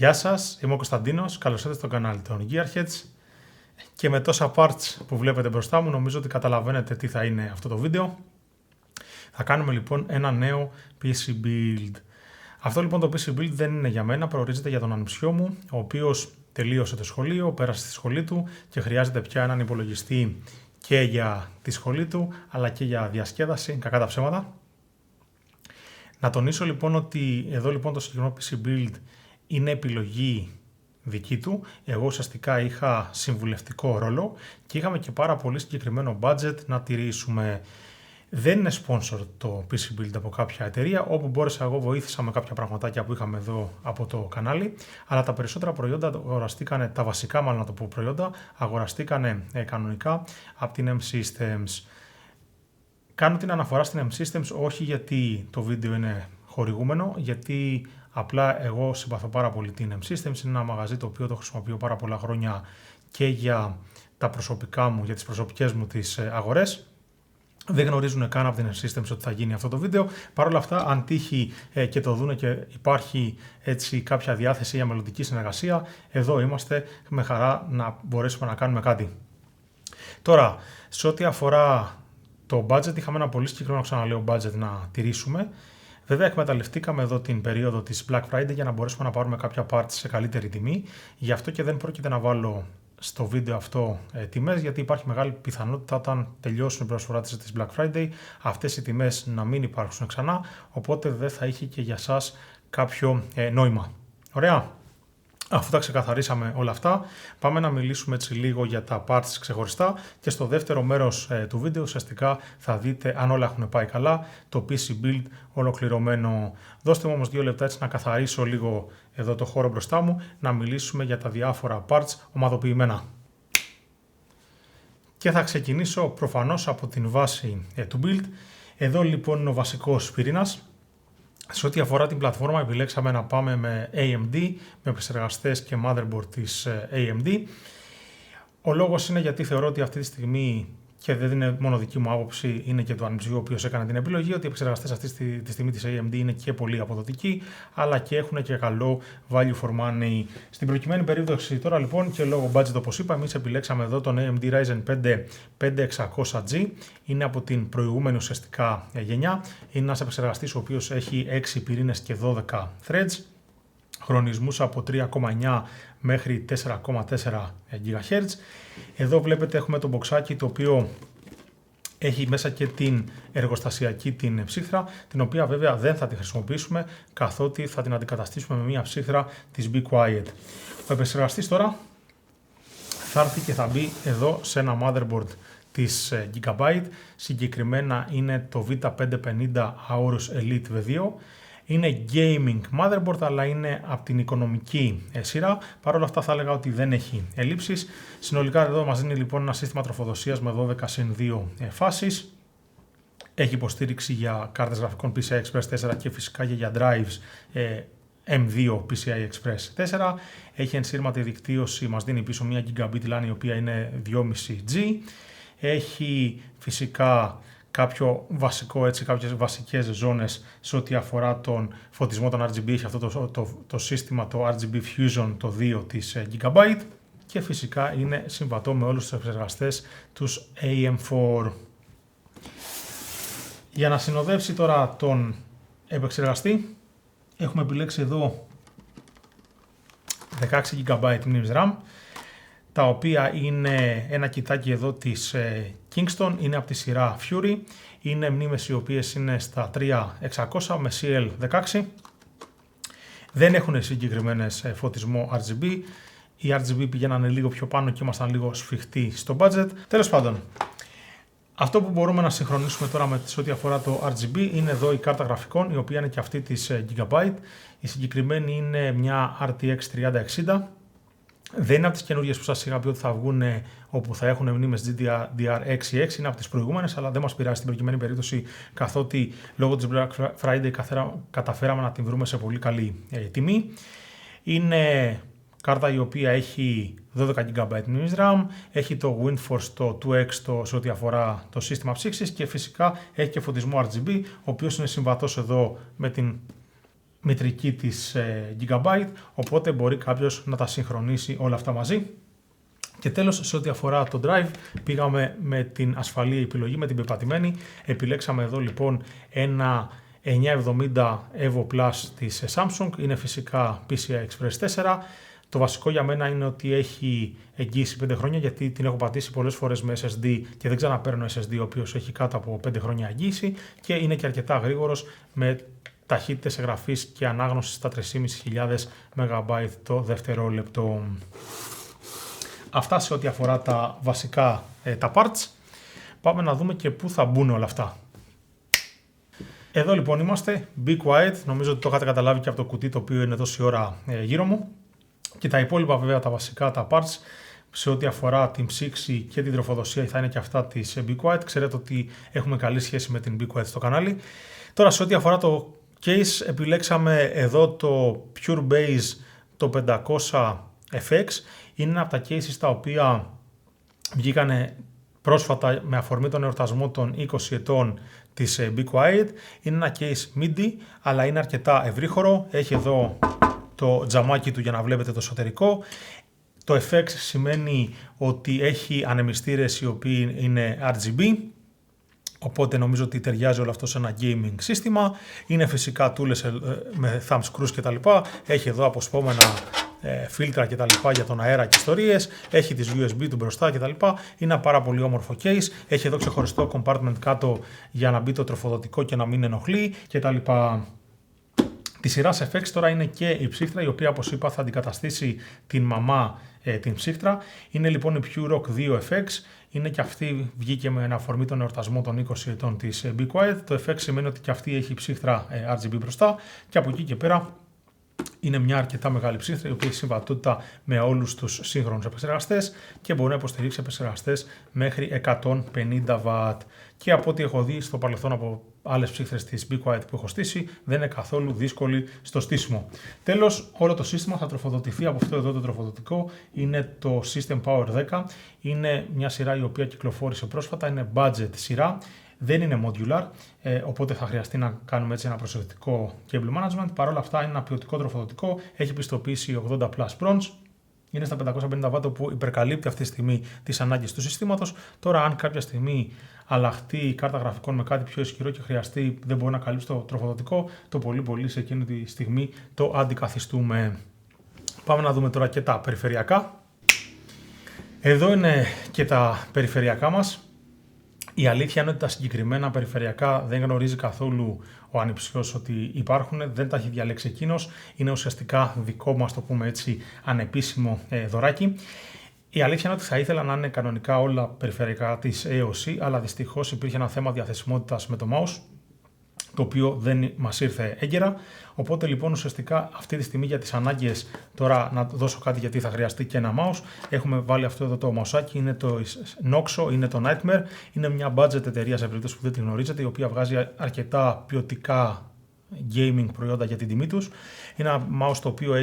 Γεια σας, είμαι ο Κωνσταντίνος, καλώς ήρθατε στο κανάλι των Gearheads και με τόσα parts που βλέπετε μπροστά μου νομίζω ότι καταλαβαίνετε τι θα είναι αυτό το βίντεο. Θα κάνουμε λοιπόν ένα νέο PC build. Αυτό λοιπόν το PC build δεν είναι για μένα, προορίζεται για τον ανιψιό μου, ο οποίος τελείωσε το σχολείο, πέρασε στη σχολή του και χρειάζεται πια έναν υπολογιστή και για τη σχολή του αλλά και για διασκέδαση, κακά τα ψέματα. Να τονίσω λοιπόν ότι εδώ λοιπόν το συγκεκριμένο PC build είναι επιλογή δική του. Εγώ ουσιαστικά είχα συμβουλευτικό ρόλο και είχαμε και πάρα πολύ συγκεκριμένο budget να τηρήσουμε. Δεν είναι sponsor το PC Build από κάποια εταιρεία, όπου μπόρεσα εγώ βοήθησα με κάποια πραγματάκια που είχαμε εδώ από το κανάλι, αλλά τα περισσότερα προϊόντα αγοραστήκανε, τα βασικά μάλλον να το πω προϊόντα, αγοραστήκανε κανονικά από την M-Systems. Κάνω την αναφορά στην M-Systems όχι γιατί το βίντεο είναι χορηγούμενο, γιατί απλά εγώ συμπαθώ πάρα πολύ την M-Systems, είναι ένα μαγαζί το οποίο το χρησιμοποιώ πάρα πολλά χρόνια και για τα προσωπικά μου, για τις προσωπικές μου τις αγορές. Δεν γνωρίζουν καν από την M-Systems ότι θα γίνει αυτό το βίντεο. Παρ' όλα αυτά, αν τύχει και το δούνε και υπάρχει έτσι κάποια διάθεση για μελλοντική συνεργασία, εδώ είμαστε με χαρά να μπορέσουμε να κάνουμε κάτι. Τώρα, σε ό,τι αφορά το budget, είχαμε ένα πολύ συγκεκριμένο, ξαναλέω, budget να τηρήσουμε. Βέβαια, εκμεταλλευτήκαμε εδώ την περίοδο της Black Friday για να μπορέσουμε να πάρουμε κάποια parts σε καλύτερη τιμή. Γι' αυτό και δεν πρόκειται να βάλω στο βίντεο αυτό τιμές, γιατί υπάρχει μεγάλη πιθανότητα όταν τελειώσουν οι προσφοράσεις της Black Friday αυτές οι τιμές να μην υπάρξουν ξανά, οπότε δεν θα είχε και για σας κάποιο νόημα. Ωραία. Αφού τα ξεκαθαρίσαμε όλα αυτά, πάμε να μιλήσουμε έτσι λίγο για τα parts ξεχωριστά και στο δεύτερο μέρος του βίντεο ουσιαστικά θα δείτε, αν όλα έχουν πάει καλά, το PC build ολοκληρωμένο. Δώστε μου όμως 2 λεπτά έτσι να καθαρίσω λίγο εδώ το χώρο μπροστά μου, να μιλήσουμε για τα διάφορα parts ομαδοποιημένα. Και θα ξεκινήσω προφανώς από την βάση του build. Εδώ λοιπόν είναι ο βασικός πυρήνας. Σε ό,τι αφορά την πλατφόρμα επιλέξαμε να πάμε με AMD, με επεξεργαστές και motherboard της AMD. Ο λόγος είναι γιατί θεωρώ ότι αυτή τη στιγμή, και δεν είναι μόνο δική μου άποψη, είναι και του ανιψιού ο οποίος έκανε την επιλογή, ότι οι επεξεργαστές αυτή τη στιγμή της AMD είναι και πολύ αποδοτικοί, αλλά και έχουν και καλό value for money. Στην προκειμένη περίπτωση τώρα λοιπόν και λόγω budget όπως είπα, εμείς επιλέξαμε εδώ τον AMD Ryzen 5 5600G, είναι από την προηγούμενη ουσιαστικά γενιά, είναι ένας επεξεργαστής ο οποίος έχει 6 πυρήνες και 12 threads, χρονισμούς από 3,9 μέχρι 4,4 GHz. Εδώ βλέπετε έχουμε το μποξάκι το οποίο έχει μέσα και την εργοστασιακή την ψύχρα, την οποία βέβαια δεν θα τη χρησιμοποιήσουμε καθότι θα την αντικαταστήσουμε με μια ψύχρα της Be Quiet. Ο επεξεργαστής τώρα θα έρθει και θα μπει εδώ σε ένα motherboard της Gigabyte, συγκεκριμένα είναι το V550 Aorus Elite V2. Είναι gaming motherboard, αλλά είναι από την οικονομική σειρά. Παρ' όλα αυτά θα έλεγα ότι δεν έχει ελλείψεις. Συνολικά εδώ μας δίνει λοιπόν ένα σύστημα τροφοδοσίας με 12/2 φάσεις. Έχει υποστήριξη για κάρτες γραφικών PCI Express 4 και φυσικά και για drives M2 PCI Express 4. Έχει ενσύρματη δικτύωση, μας δίνει πίσω μια Gigabit LAN η οποία είναι 2,5G. Έχει φυσικά κάποιο βασικό, έτσι, κάποιες βασικές ζώνες σε ό,τι αφορά τον φωτισμό των RGB. Έχει αυτό το σύστημα, το RGB Fusion, το 2 της Gigabyte και φυσικά είναι συμβατό με όλους τους επεξεργαστές τους AM4. Για να συνοδεύσει τώρα τον επεξεργαστή έχουμε επιλέξει εδώ 16 GB mini RAM, τα οποία είναι ένα κοιτάκι εδώ της Kingston, είναι από τη σειρά Fury, είναι μνήμες οι οποίες είναι στα 3600 με CL16, δεν έχουν συγκεκριμένες φωτισμό RGB, οι RGB πηγαίνανε λίγο πιο πάνω και ήμασταν λίγο σφιχτοί στο budget. Τέλος πάντων, αυτό που μπορούμε να συγχρονίσουμε τώρα με ό,τι αφορά το RGB είναι εδώ η κάρτα γραφικών, η οποία είναι και αυτή της Gigabyte, η συγκεκριμένη είναι μια RTX 3060. Δεν είναι από τις καινούργιες που σας είχα πει ότι θα βγουν όπου θα έχουν μνήμες GDDR6X, είναι από τις προηγούμενες, αλλά δεν μας πειράζει στην προκειμένη περίπτωση καθότι λόγω της Black Friday καταφέραμε να την βρούμε σε πολύ καλή τιμή. Είναι κάρτα η οποία έχει 12 GB mini RAM, έχει το WindForce το 2X σε ό,τι αφορά το σύστημα ψήξης και φυσικά έχει και φωτισμό RGB, ο οποίος είναι συμβατός εδώ με την μητρική της Gigabyte, οπότε μπορεί κάποιος να τα συγχρονίσει όλα αυτά μαζί. Και τέλος, σε ό,τι αφορά το drive, πήγαμε με την ασφαλή επιλογή, με την πεπατημένη. Επιλέξαμε εδώ λοιπόν ένα 970 Evo Plus της Samsung, είναι φυσικά PCI Express 4. Το βασικό για μένα είναι ότι έχει εγγύηση 5 χρόνια, γιατί την έχω πατήσει πολλές φορές με SSD και δεν ξαναπαίρνω SSD ο οποίος έχει κάτω από 5 χρόνια εγγύηση, και είναι και αρκετά γρήγορος με ταχύτητες εγγραφής και ανάγνωσης στα 3.500 MB το δευτερόλεπτο. Αυτά σε ό,τι αφορά τα βασικά τα parts. Πάμε να δούμε και πού θα μπουν όλα αυτά. Εδώ λοιπόν είμαστε, Be Quiet, νομίζω ότι το είχατε καταλάβει και από το κουτί το οποίο είναι τόση ώρα γύρω μου. Και τα υπόλοιπα βέβαια τα βασικά τα parts σε ό,τι αφορά την ψήξη και την τροφοδοσία θα είναι και αυτά της Be Quiet. Ξέρετε ότι έχουμε καλή σχέση με την Be Quiet στο κανάλι. Τώρα σε ό,τι αφορά το case, επιλέξαμε εδώ το Pure Base το 500 FX. Είναι ένα από τα cases τα οποία βγήκανε πρόσφατα με αφορμή τον εορτασμό των 20 ετών της Be Quiet. Είναι ένα case MIDI, αλλά είναι αρκετά ευρύχωρο. Έχει εδώ το τζαμάκι του για να βλέπετε το εσωτερικό. Το FX σημαίνει ότι έχει ανεμιστήρες οι οποίοι είναι RGB, οπότε νομίζω ότι ταιριάζει όλο αυτό σε ένα gaming σύστημα. Είναι φυσικά τούλες με thumb screws κτλ. Έχει εδώ αποσπόμενα φίλτρα και τα λοιπά για τον αέρα και ιστορίες, έχει τις USB του μπροστά και τα λοιπά. Είναι ένα πάρα πολύ όμορφο case, έχει εδώ ξεχωριστό compartment κάτω για να μπει το τροφοδοτικό και να μην ενοχλεί και τα λοιπά. Τη σειρά FX τώρα είναι και η ψύχτρα, η οποία όπως είπα θα αντικαταστήσει την μαμά την ψύχτρα. Είναι λοιπόν η Pure Rock 2 FX, είναι και αυτή βγήκε με αφορμή τον εορτασμό των 20 ετών της Be Quiet. Το FX σημαίνει ότι και αυτή έχει ψύχτρα RGB μπροστά, και από εκεί και πέρα είναι μια αρκετά μεγάλη ψύχτρα η οποία έχει συμβατότητα με όλους τους σύγχρονους επεξεργαστές και μπορεί να υποστηρίξει επεξεργαστές μέχρι 150W. Και από ό,τι έχω δει στο παρελθόν από άλλες ψύχτρες της Be Quiet που έχω στήσει, δεν είναι καθόλου δύσκολη στο στήσιμο. Τέλος, όλο το σύστημα θα τροφοδοτηθεί από αυτό εδώ το τροφοδοτικό. Είναι το System Power 10. Είναι μια σειρά η οποία κυκλοφόρησε πρόσφατα, είναι budget σειρά. Δεν είναι modular, οπότε θα χρειαστεί να κάνουμε έτσι ένα προσεκτικό cable management. Παρ' όλα αυτά είναι ένα ποιοτικό τροφοδοτικό, έχει πιστοποίηση 80+ bronze, είναι στα 550W που υπερκαλύπτει αυτή τη στιγμή τις ανάγκες του συστήματος. Τώρα αν κάποια στιγμή αλλάχτεί η κάρτα γραφικών με κάτι πιο ισχυρό και χρειαστεί, δεν μπορεί να καλύψει το τροφοδοτικό, το πολύ σε εκείνη τη στιγμή το αντικαθιστούμε. Πάμε να δούμε τώρα και τα περιφερειακά. Εδώ είναι και τα περιφερειακά μας. Η αλήθεια είναι ότι τα συγκεκριμένα περιφερειακά δεν γνωρίζει καθόλου ο ανιψιός ότι υπάρχουν, δεν τα έχει διαλέξει εκείνος, είναι ουσιαστικά δικό μας, το πούμε έτσι, ανεπίσημο δωράκι. Η αλήθεια είναι ότι θα ήθελα να είναι κανονικά όλα περιφερειακά της AOC, αλλά δυστυχώς υπήρχε ένα θέμα διαθεσιμότητας με το mouse, το οποίο δεν μας ήρθε έγκαιρα. Οπότε λοιπόν ουσιαστικά αυτή τη στιγμή για τις ανάγκες, τώρα να δώσω κάτι γιατί θα χρειαστεί και ένα mouse, έχουμε βάλει αυτό εδώ το μαουσάκι, είναι το Noxo, είναι το Nightmare, είναι μια budget εταιρεία σε περίπτωση που δεν την γνωρίζετε, η οποία βγάζει αρκετά ποιοτικά gaming προϊόντα για την τιμή τους. Είναι ένα mouse το οποίο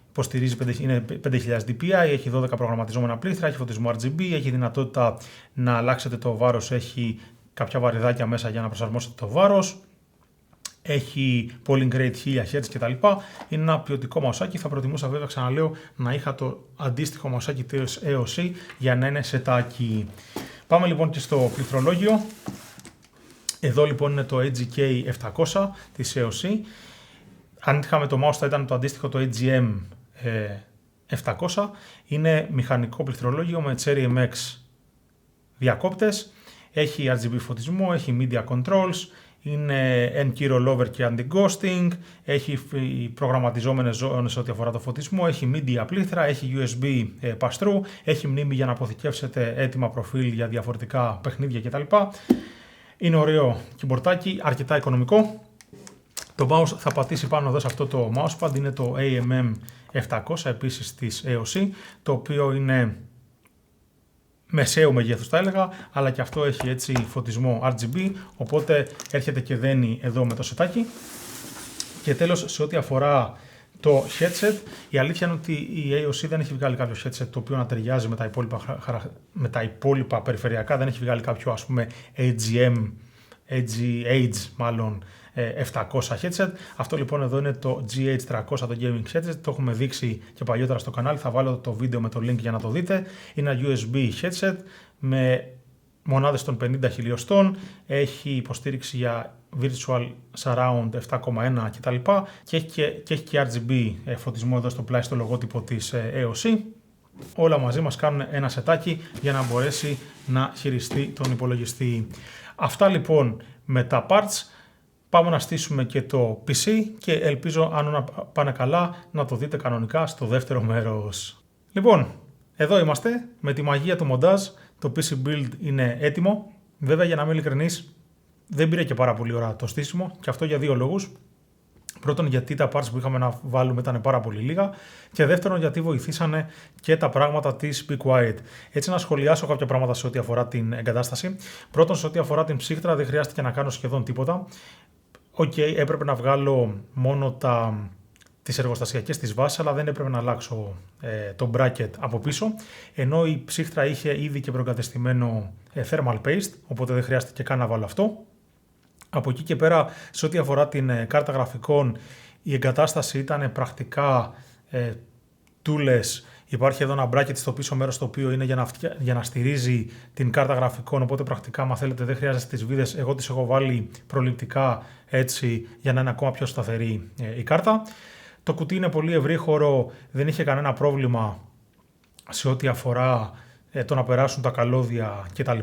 υποστηρίζει είναι 5000 dpi, έχει 12 προγραμματιζόμενα πλήθρα, έχει φωτισμό RGB, έχει δυνατότητα να αλλάξετε το βάρος, έχει κάποια βαρυδάκια μέσα για να προσαρμόσετε το βάρος, έχει polling rate 1000 Hz κτλ. Είναι ένα ποιοτικό μαουσάκι, θα προτιμούσα βέβαια, ξαναλέω, να είχα το αντίστοιχο μαουσάκι της AOC για να είναι σετάκι. Πάμε λοιπόν και στο πληκτρολόγιο. Εδώ λοιπόν είναι το AGK 700 της AOC. Αν είχαμε το mouse θα ήταν το αντίστοιχο το AGM 700. Είναι μηχανικό πληκτρολόγιο με Cherry MX διακόπτες. Έχει RGB φωτισμό, έχει media controls, είναι N-key rollover και anti-ghosting, έχει προγραμματιζόμενες ζώνες ό,τι αφορά το φωτισμό, έχει media πλήθρα, έχει USB pass-through, έχει μνήμη για να αποθηκεύσετε έτοιμα προφίλ για διαφορετικά παιχνίδια κτλ. Είναι ωραίο κιμπορτάκι, αρκετά οικονομικό. Το mouse θα πατήσει πάνω εδώ σε αυτό το mousepad, είναι το AMM 700 επίσης της AOC, το οποίο είναι μεσαίου μεγέθους θα έλεγα, αλλά και αυτό έχει έτσι φωτισμό RGB, οπότε έρχεται και δένει εδώ με το σετάκι. Και τέλος, σε ό,τι αφορά το headset, η αλήθεια είναι ότι η AOC δεν έχει βγάλει κάποιο headset το οποίο να ταιριάζει με τα υπόλοιπα περιφερειακά, δεν έχει βγάλει κάποιο ας πούμε AGM Edge μάλλον 700 headset. Αυτό λοιπόν εδώ είναι το GH300 το gaming headset, το έχουμε δείξει και παλιότερα στο κανάλι, θα βάλω το βίντεο με το link για να το δείτε. Είναι ένα USB headset με μονάδες των 50 χιλιοστών, έχει υποστήριξη για Virtual Surround 7.1 κτλ. Και έχει και RGB φωτισμό εδώ στο πλάι στο λογότυπο της EOS. Όλα μαζί μας κάνουν ένα σετάκι για να μπορέσει να χειριστεί τον υπολογιστή. Αυτά λοιπόν με τα parts. Πάμε να στήσουμε και το PC και ελπίζω αν όλα πάνε καλά να το δείτε κανονικά στο δεύτερο μέρος. Λοιπόν, εδώ είμαστε με τη μαγεία του μοντάζ. Το PC build είναι έτοιμο. Βέβαια, για να είμαι ειλικρινής, δεν πήρε και πάρα πολύ ώρα το στήσιμο και αυτό για δύο λόγους. Πρώτον, γιατί τα parts που είχαμε να βάλουμε ήταν πάρα πολύ λίγα. Και δεύτερον, γιατί βοηθήσανε και τα πράγματα της Be Quiet. Έτσι, να σχολιάσω κάποια πράγματα σε ό,τι αφορά την εγκατάσταση. Πρώτον, σε ό,τι αφορά την ψύχτρα, δεν χρειάστηκε να κάνω σχεδόν τίποτα. Έπρεπε να βγάλω μόνο τις εργοστασιακές της βάσεις, αλλά δεν έπρεπε να αλλάξω το bracket από πίσω. Ενώ η ψύχτρα είχε ήδη και προκατεστημένο thermal paste, οπότε δεν χρειάστηκε καν να βάλω αυτό. Από εκεί και πέρα, σε ό,τι αφορά την κάρτα γραφικών, η εγκατάσταση ήταν πρακτικά toolless. Υπάρχει εδώ ένα bracket στο πίσω μέρος το οποίο είναι για να στηρίζει την κάρτα γραφικών, οπότε πρακτικά, αν θέλετε, δεν χρειάζεται τις βίδες. Εγώ τις έχω βάλει προληπτικά έτσι για να είναι ακόμα πιο σταθερή η κάρτα. Το κουτί είναι πολύ ευρύχωρο, δεν είχε κανένα πρόβλημα σε ό,τι αφορά το να περάσουν τα καλώδια κτλ.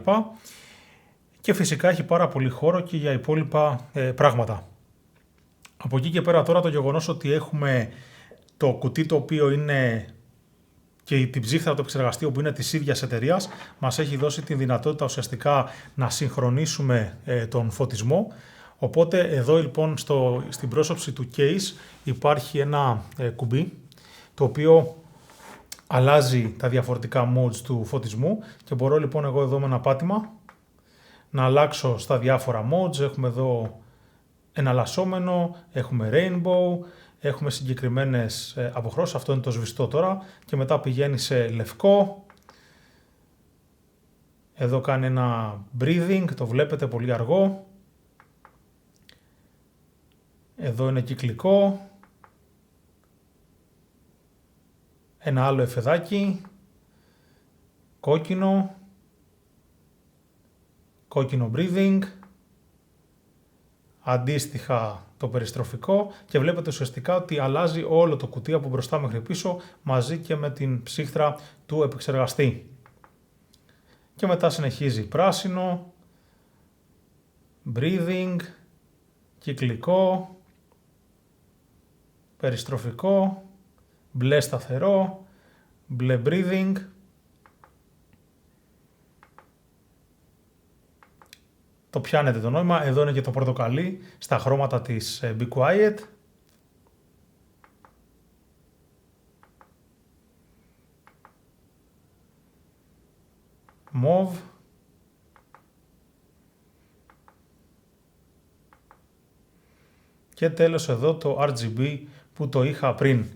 Και φυσικά έχει πάρα πολύ χώρο και για υπόλοιπα πράγματα. Από εκεί και πέρα τώρα το γεγονός ότι έχουμε το κουτί το οποίο είναι και την ψύχτρα του επεξεργαστή που είναι της ίδιας εταιρείας, μας έχει δώσει τη δυνατότητα ουσιαστικά να συγχρονίσουμε τον φωτισμό. Οπότε εδώ λοιπόν στην πρόσωψη του case υπάρχει ένα κουμπί το οποίο αλλάζει τα διαφορετικά modes του φωτισμού και μπορώ λοιπόν εγώ εδώ με ένα πάτημα να αλλάξω στα διάφορα modes. Έχουμε εδώ εναλλασσόμενο, έχουμε rainbow, έχουμε συγκεκριμένες αποχρώσεις, αυτό είναι το σβηστό τώρα και μετά πηγαίνει σε λευκό. Εδώ κάνει ένα breathing, το βλέπετε πολύ αργό. Εδώ είναι κυκλικό. Ένα άλλο εφεδάκι. Κόκκινο. Κόκκινο breathing. Αντίστοιχα το περιστροφικό και βλέπετε ουσιαστικά ότι αλλάζει όλο το κουτί από μπροστά μέχρι πίσω μαζί και με την ψύχτρα του επεξεργαστή. Και μετά συνεχίζει πράσινο, breathing, κυκλικό, περιστροφικό, μπλε σταθερό, μπλε breathing. Το πιάνετε το νόημα, εδώ είναι και το πορτοκαλί στα χρώματα της Be Quiet. Mauve. Και τέλος εδώ το RGB που το είχα πριν.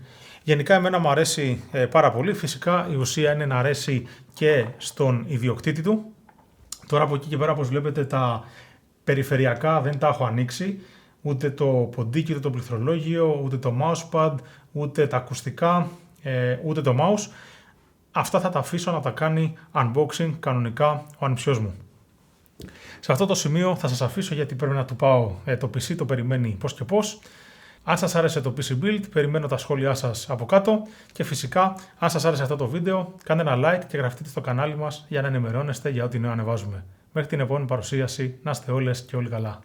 Γενικά εμένα μου αρέσει πάρα πολύ, φυσικά η ουσία είναι να αρέσει και στον ιδιοκτήτη του. Τώρα από εκεί και πέρα, όπως βλέπετε, τα περιφερειακά δεν τα έχω ανοίξει, ούτε το ποντίκι, ούτε το πληκτρολόγιο, ούτε το mousepad, ούτε τα ακουστικά, ούτε το mouse. Αυτά θα τα αφήσω να τα κάνει unboxing κανονικά ο ανιψιός μου. Σε αυτό το σημείο θα σας αφήσω γιατί πρέπει να του πάω το PC, το περιμένει πώς και πώς. Αν σας άρεσε το PC Build, περιμένω τα σχόλιά σας από κάτω και φυσικά, αν σας άρεσε αυτό το βίντεο, κάντε ένα like και γραφτείτε στο κανάλι μας για να ενημερώνεστε για ό,τι νέο ανεβάζουμε. Μέχρι την επόμενη παρουσίαση, να είστε όλες και όλοι καλά.